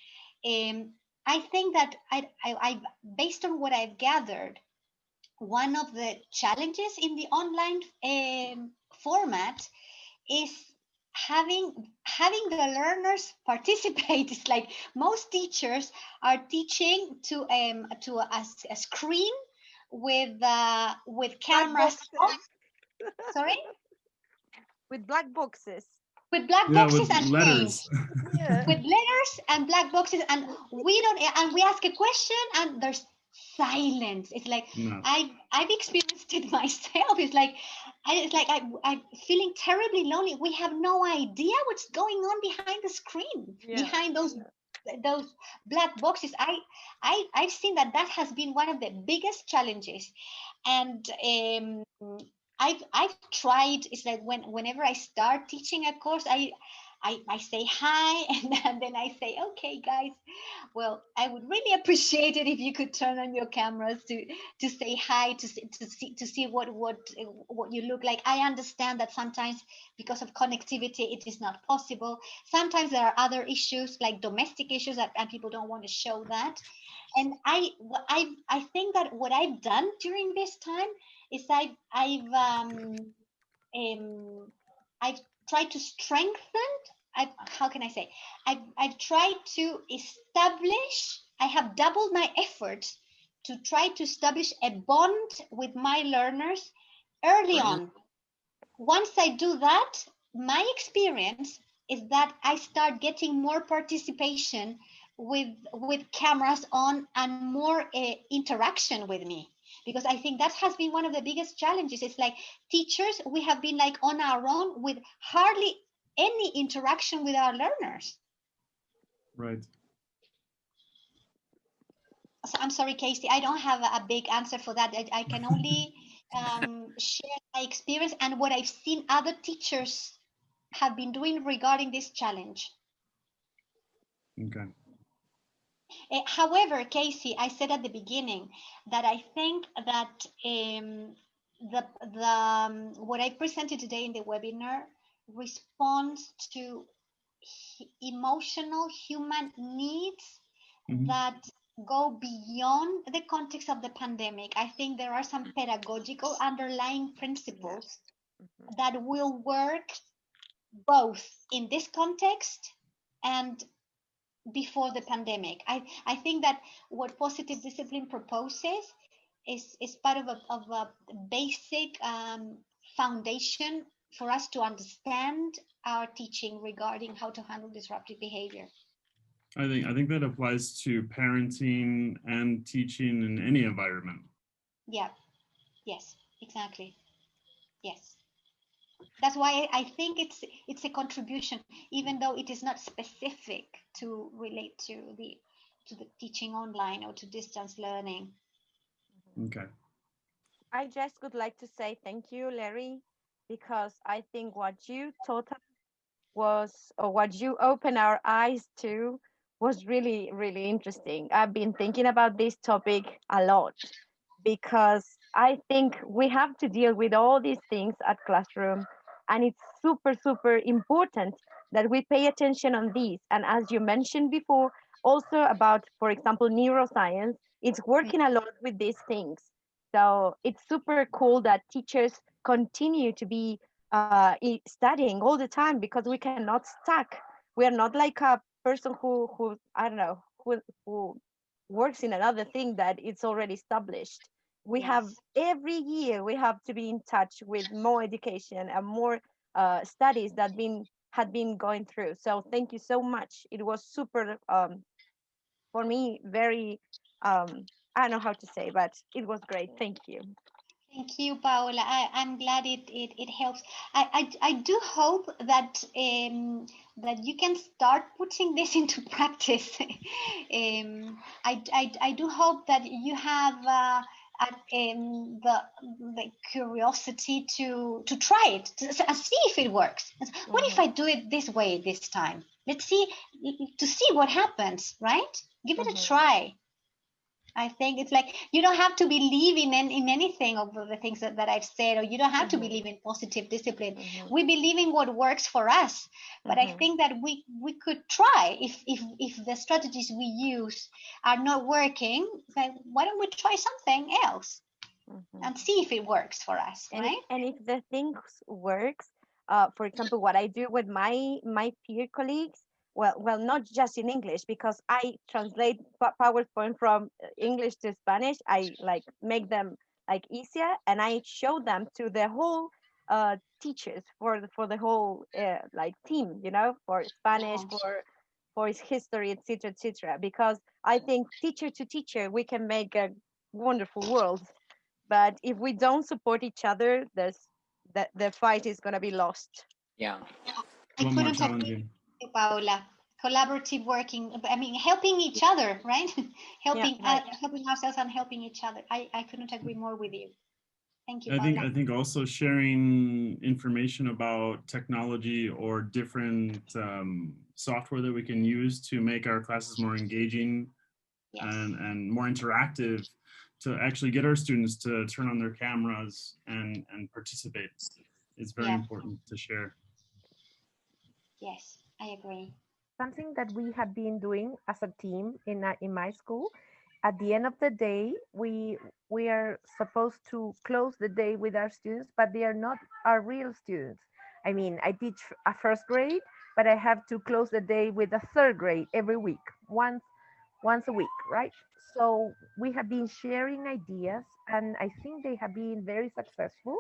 I think that I based on what I've gathered, one of the challenges in the online format is having the learners participate. It's like most teachers are teaching to a screen with cameras off. Sorry? With black boxes. With black boxes and letters. With letters and black boxes, and we ask a question and there's silence. It's like I've experienced it myself. It's like I'm feeling terribly lonely. We have no idea what's going on behind the screen, behind those black boxes. I've seen that has been one of the biggest challenges, and I've tried. It's like whenever I start teaching a course, I say hi, and then I say, okay, guys, well, I would really appreciate it if you could turn on your cameras to say hi, to see what you look like. I understand that sometimes because of connectivity, it is not possible. Sometimes there are other issues like domestic issues and people don't want to show that. And I think that what I've done during this time is I've tried to strengthen. How can I say? I've tried to establish. I have doubled my efforts to try to establish a bond with my learners early on. Once I do that, my experience is that I start getting more participation with cameras on and more interaction with me, because I think that has been one of the biggest challenges. It's like teachers, we have been like on our own with hardly any interaction with our learners. Right. So I'm sorry, Casey, I don't have a big answer for that. I can only share my experience and what I've seen other teachers have been doing regarding this challenge. Okay. However, Casey, I said at the beginning that I think that what I presented today in the webinar responds to emotional human needs that go beyond the context of the pandemic. I think there are some pedagogical underlying principles that will work both in this context and before the pandemic. I think that what positive discipline proposes is part of a basic foundation for us to understand our teaching regarding how to handle disruptive behavior. I think that applies to parenting and teaching in any environment. Yeah. Yes, exactly. Yes. That's why I think it's a contribution, even though it is not specific to relate to the teaching online or to distance learning. Okay. I just would like to say thank you, Lery, because I think what you taught us was, or what you opened our eyes to, was really, really interesting. I've been thinking about this topic a lot because I think we have to deal with all these things at classroom, and it's super, super important that we pay attention on these. And as you mentioned before, also about, for example, neuroscience, it's working a lot with these things. So it's super cool that teachers continue to be studying all the time, because we cannot stuck. We are not like a person who I don't know, who works in another thing that it's already established. We have every year we have to be in touch with more education and more studies that had been going through. So thank you so much. It was super for me, very I don't know how to say, but it was great. Thank you. Thank you, Paola. I'm glad it helps. I do hope that that you can start putting this into practice. I do hope that you have the curiosity to try it, to see if it works. What if I do it this way this time? Let's see, to see what happens, right? Give it a try. I think it's like you don't have to believe in anything of the things that I've said, or you don't have to believe in positive discipline. We believe in what works for us, but I think that we could try. If the strategies we use are not working, then why don't we try something else and see if it works for us, right? And if the things works, for example, what I do with my peer colleagues, well, not just in English, because I translate PowerPoint from English to Spanish. I like make them like easier, and I show them to the whole teachers for the whole like team, you know, for Spanish, for his history, etc., etc. Because I think teacher to teacher, we can make a wonderful world. But if we don't support each other, the fight is going to be lost. Yeah. I couldn't agree with you, Paola. Collaborative working, I mean, helping each other, right? Helping ourselves and helping each other. I couldn't agree more with you. Thank you, I Paula. think also sharing information about technology or different software that we can use to make our classes more engaging and more interactive, to actually get our students to turn on their cameras and participate. It's very important to share. Yes, I agree. Something that we have been doing as a team in my school, at the end of the day, we are supposed to close the day with our students, but they are not our real students. I mean, I teach a first grade, but I have to close the day with a third grade every week, once a week, right? So we have been sharing ideas, and I think they have been very successful.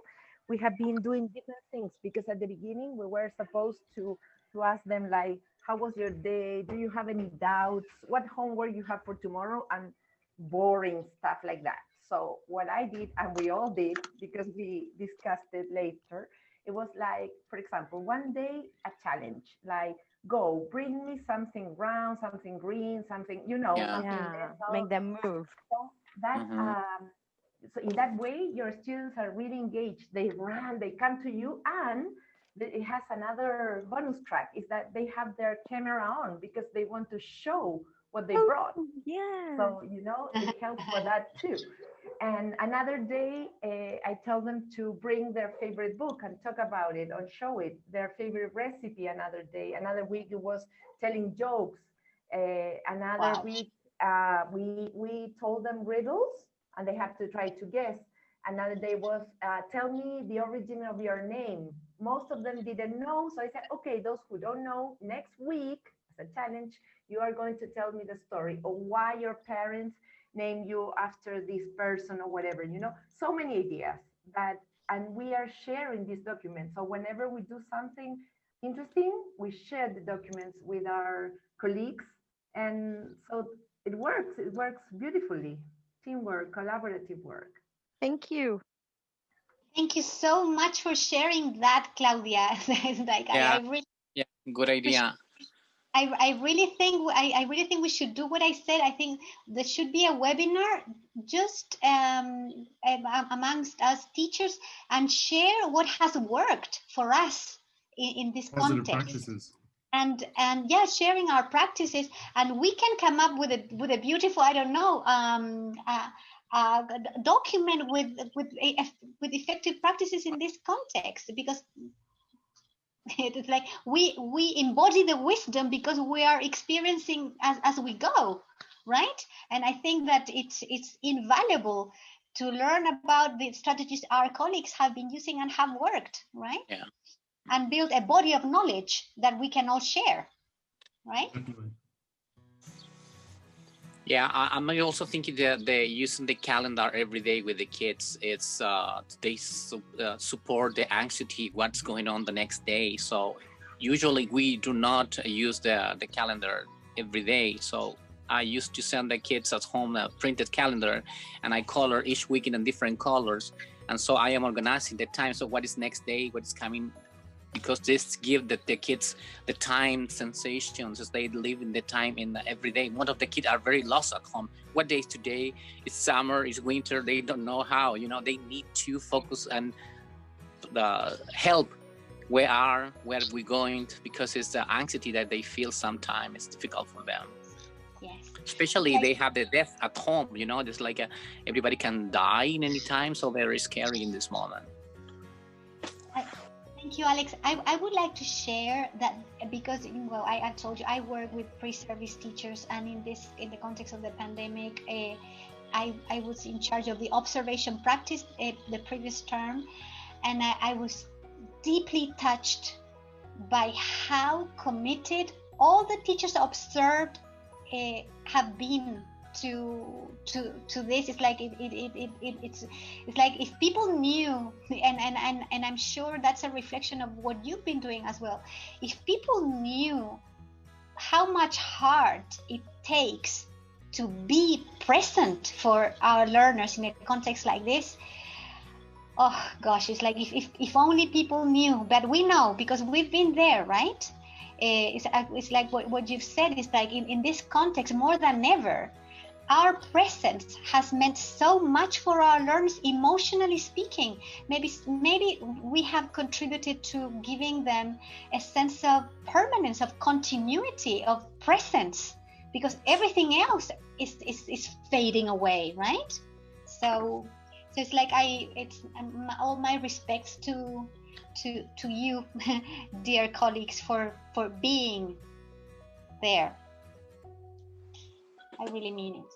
We have been doing different things because at the beginning we were supposed to ask them like, how was your day? Do you have any doubts? What homework you have for tomorrow? And boring stuff like that. So what I did, and we all did, because we discussed it later, it was like, for example, one day a challenge, like go bring me something round, something green, something, something metal. Make them move. So that so in that way your students are really engaged. They run, they come to you, and it has another bonus track, is that they have their camera on because they want to show what they brought. Yeah. So it helps for that too. And another day, I tell them to bring their favorite book and talk about it or show it, their favorite recipe another day. Another week it was telling jokes. Another week we told them riddles and they have to try to guess. Another day was tell me the origin of your name. Most of them didn't know, so I said, okay, those who don't know, next week as a challenge, you are going to tell me the story of why your parents name you after this person or whatever, so many ideas and we are sharing these documents. So whenever we do something interesting, we share the documents with our colleagues. And so it works beautifully. Teamwork, collaborative work. Thank you. Thank you so much for sharing that, Claudia. I really, good idea. I really think we should do what I said. I think there should be a webinar just amongst us teachers and share what has worked for us in this context. Practices. And sharing our practices, and we can come up with a beautiful, I don't know, document with effective practices in this context, because it's like we embody the wisdom because we are experiencing as we go, right? And I think that it's invaluable to learn about the strategies our colleagues have been using and have worked, right? Yeah. And build a body of knowledge that we can all share, right? Yeah, I'm also thinking that they're using the calendar every day with the kids. It's they support the anxiety, what's going on the next day. So usually we do not use the calendar every day. So I used to send the kids at home a printed calendar, and I color each week in different colors. And so I am organizing the time. So what is next day, what is coming, because this gives the kids the time sensations as they live in the time in every day. One of the kids are very lost at home. What day is today? It's summer, it's winter. They don't know how, they need to focus and help. Where are we going? Because it's the anxiety that they feel sometimes. It's difficult for them. Yes. Especially they have the death at home, there's like everybody can die in any time. So very scary in this moment. Thank you, Alex. I would like to share that because, I told you I work with pre-service teachers, and in the context of the pandemic, I was in charge of the observation practice the previous term, and I was deeply touched by how committed all the teachers observed have been to this. It's like it's like if people knew, and I'm sure that's a reflection of what you've been doing as well. If people knew how much heart it takes to be present for our learners in a context like this, oh gosh, it's like if only people knew. But we know because we've been there, right? It's like what you've said is like in this context more than ever, our presence has meant so much for our learners, emotionally speaking. Maybe we have contributed to giving them a sense of permanence, of continuity, of presence, because everything else is fading away, right? So it's like all my respects to you, dear colleagues, for being there. I really mean it.